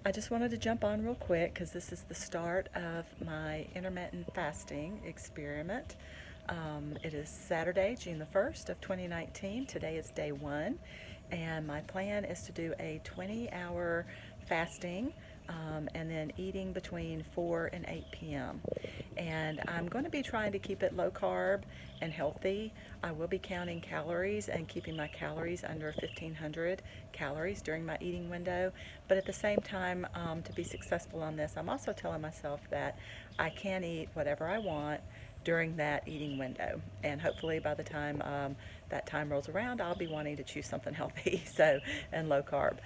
I just wanted to jump on real quick because this is the start of my intermittent fasting experiment. It is Saturday, June the 1st of 2019. Today is day one, and my plan is to do a 20-hour fasting and then eating between 4 and 8 p.m. And I'm going to be trying to keep it low carb and healthy. I will be counting calories and keeping my calories under 1,500 calories during my eating window. But at the same time, to be successful on this, I'm also telling myself that I can eat whatever I want during that eating window. And hopefully by the time that time rolls around, I'll be wanting to choose something healthy and low carb.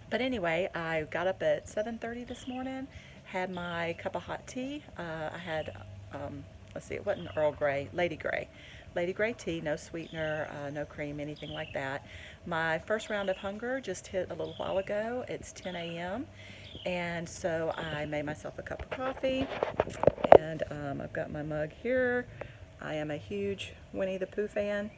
But anyway, I got up at 7:30 this morning, had my cup of hot tea. I had, let's see, it wasn't Earl Grey, Lady Grey tea, no sweetener, no cream, anything like that. My first round of hunger just hit a little while ago. It's 10 a.m. And so I made myself a cup of coffee, and I've got my mug here. I am a huge Winnie the Pooh fan.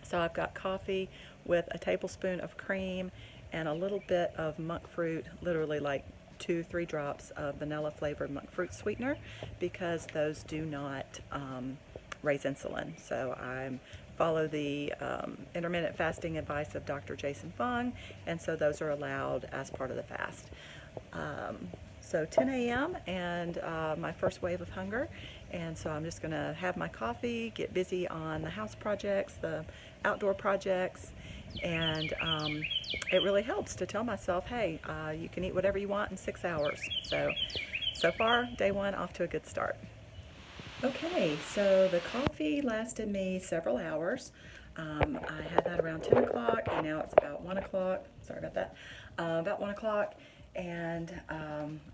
So I've got coffee with a tablespoon of cream and a little bit of monk fruit, literally like 2-3 drops of vanilla flavored monk fruit sweetener, because those do not raise insulin. So I follow the intermittent fasting advice of Dr. Jason Fung, and so those are allowed as part of the fast. So 10 a.m. and my first wave of hunger, and so I'm just going to have my coffee, get busy on the house projects, the outdoor projects, and it really helps to tell myself, hey, you can eat whatever you want in 6 hours. So far, day one off to a good start. Okay, so the coffee lasted me several hours. I had that around 10 o'clock, and now it's about 1 o'clock. Sorry about that. About 1 o'clock, and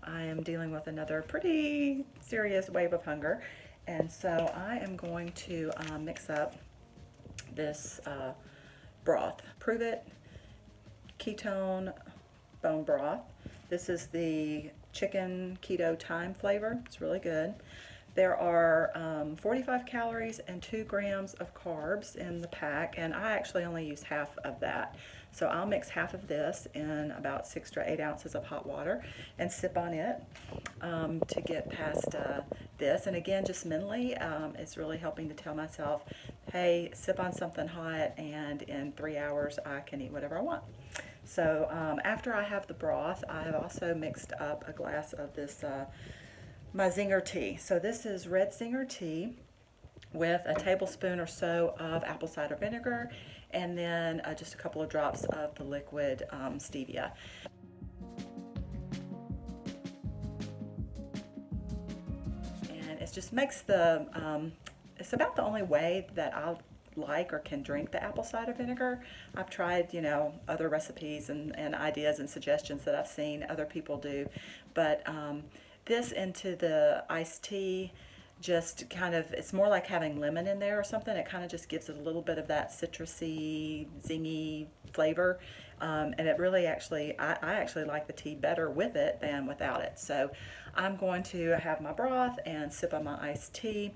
I am dealing with another pretty serious wave of hunger. And so I am going to mix up this broth. Prove It ketone bone broth. This is the chicken keto thyme flavor. It's really good. There are 45 calories and 2 grams of carbs in the pack, and I actually only use half of that. So I'll mix half of this in about 6 to 8 ounces of hot water and sip on it to get past this. And again, just mentally, it's really helping to tell myself, hey, sip on something hot, and in 3 hours I can eat whatever I want. So after I have the broth, I have also mixed up a glass of this my Zinger tea. So this is red Zinger tea with a tablespoon or so of apple cider vinegar, and then just a couple of drops of the liquid stevia. And it just makes the, it's about the only way that I'll like or can drink the apple cider vinegar. I've tried, other recipes and ideas and suggestions that I've seen other people do, but this into the iced tea just kind of, it's more like having lemon in there or something. It kind of just gives it a little bit of that citrusy, zingy flavor. And it really actually, I actually like the tea better with it than without it. So I'm going to have my broth and sip on my iced tea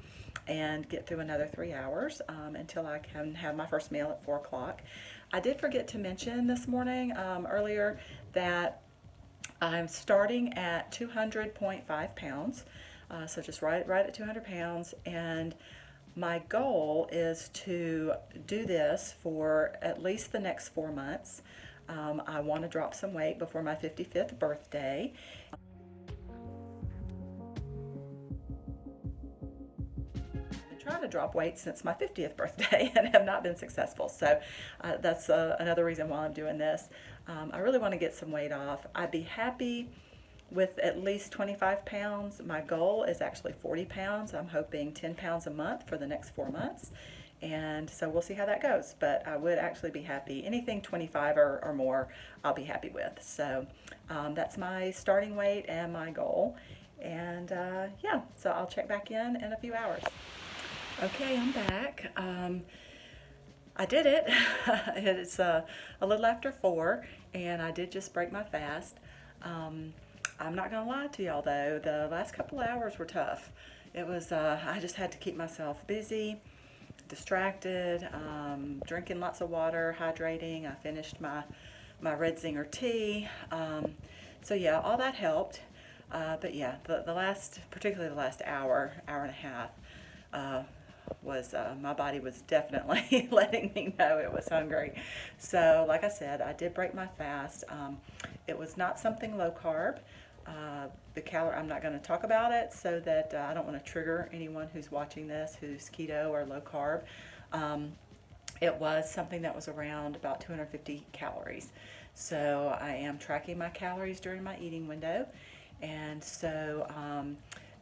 and get through another 3 hours until I can have my first meal at 4 o'clock. I did forget to mention this morning earlier that I'm starting at 200.5 pounds, so just right at 200 pounds, and my goal is to do this for at least the next 4 months. I want to drop some weight before my 55th birthday. Trying to drop weight since my 50th birthday and have not been successful. So that's another reason why I'm doing this. I really want to get some weight off. I'd be happy with at least 25 pounds. My goal is actually 40 pounds. I'm hoping 10 pounds a month for the next 4 months. And so we'll see how that goes. But I would actually be happy. Anything 25 or more, I'll be happy with. So that's my starting weight and my goal. And yeah, so I'll check back in a few hours. Okay, I'm back. I did it. It's a little after 4, and I did just break my fast. I'm not going to lie to y'all, though. The last couple of hours were tough. It was, I just had to keep myself busy, distracted, drinking lots of water, hydrating. I finished my my red zinger tea. So yeah, all that helped. But yeah, the last, particularly the last hour, hour and a half, was my body was definitely letting me know it was hungry. So like I said, I did break my fast. It was not something low carb. I'm not going to talk about it so that I don't want to trigger anyone who's watching this who's keto or low carb. It was something that was around about 250 calories. So I am tracking my calories during my eating window. And so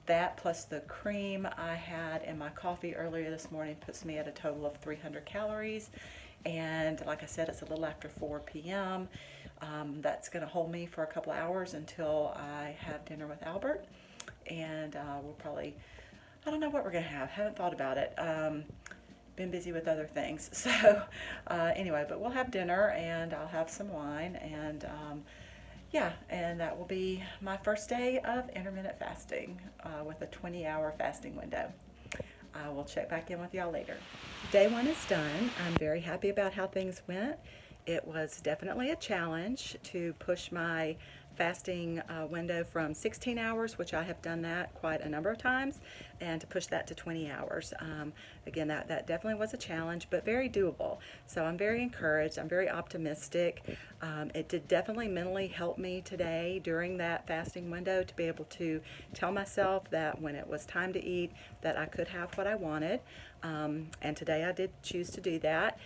that plus the cream I had in my coffee earlier this morning puts me at a total of 300 calories. And like I said, it's a little after 4 p.m. That's going to hold me for a couple of hours until I have dinner with Albert. And we'll probably, I don't know what we're going to have. Haven't thought about it. Been busy with other things. So anyway, but we'll have dinner and I'll have some wine and yeah, and that will be my first day of intermittent fasting with a 20-hour fasting window. I will check back in with y'all later. Day one is done. I'm very happy about how things went. It was definitely a challenge to push my fasting window from 16 hours, which I have done that quite a number of times, and to push that to 20 hours. Again, that definitely was a challenge, but very doable. So I'm very encouraged. I'm very optimistic. It did definitely mentally help me today during that fasting window to be able to tell myself that when it was time to eat, that I could have what I wanted. And today I did choose to do that.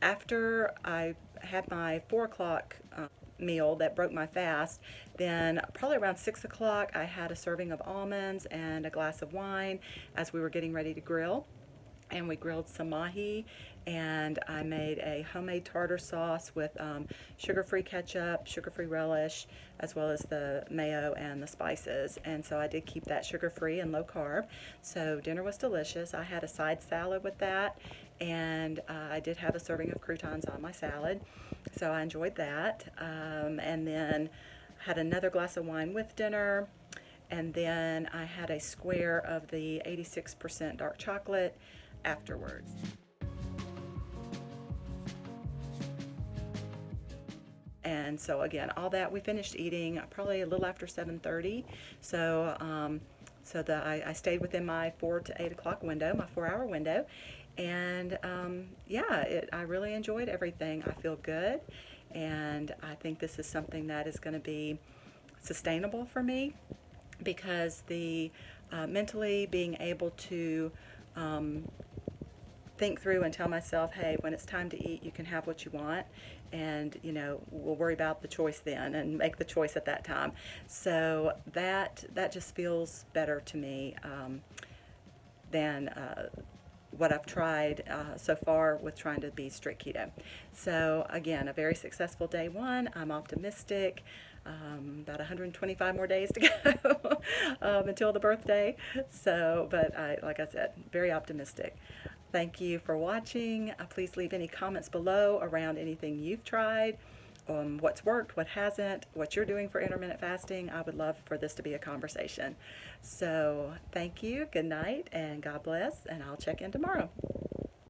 After I had my 4 o'clock meal that broke my fast, then probably around 6 o'clock I had a serving of almonds and a glass of wine as we were getting ready to grill. And we grilled some mahi, and I made a homemade tartar sauce with sugar-free ketchup, sugar-free relish, as well as the mayo and the spices. And so I did keep that sugar-free and low carb. So dinner was delicious. I had a side salad with that, and I did have a serving of croutons on my salad. So I enjoyed that. And then had another glass of wine with dinner. And then I had a square of the 86% dark chocolate afterwards. And so again, all that we finished eating probably a little after 7:30. So I stayed within my 4 to 8 o'clock window, my 4-hour window. And yeah, I really enjoyed everything. I feel good, and I think this is something that is going to be sustainable for me, because the mentally being able to think through and tell myself, hey, when it's time to eat, you can have what you want, and we'll worry about the choice then and make the choice at that time. So that just feels better to me than what I've tried so far with trying to be strict keto. So again, a very successful day one. I'm optimistic. About 125 more days to go until the birthday. So, but like I said, very optimistic. Thank you for watching. Please leave any comments below around anything you've tried, what's worked, what hasn't, what you're doing for intermittent fasting. I would love for this to be a conversation. So thank you, good night, and God bless, and I'll check in tomorrow.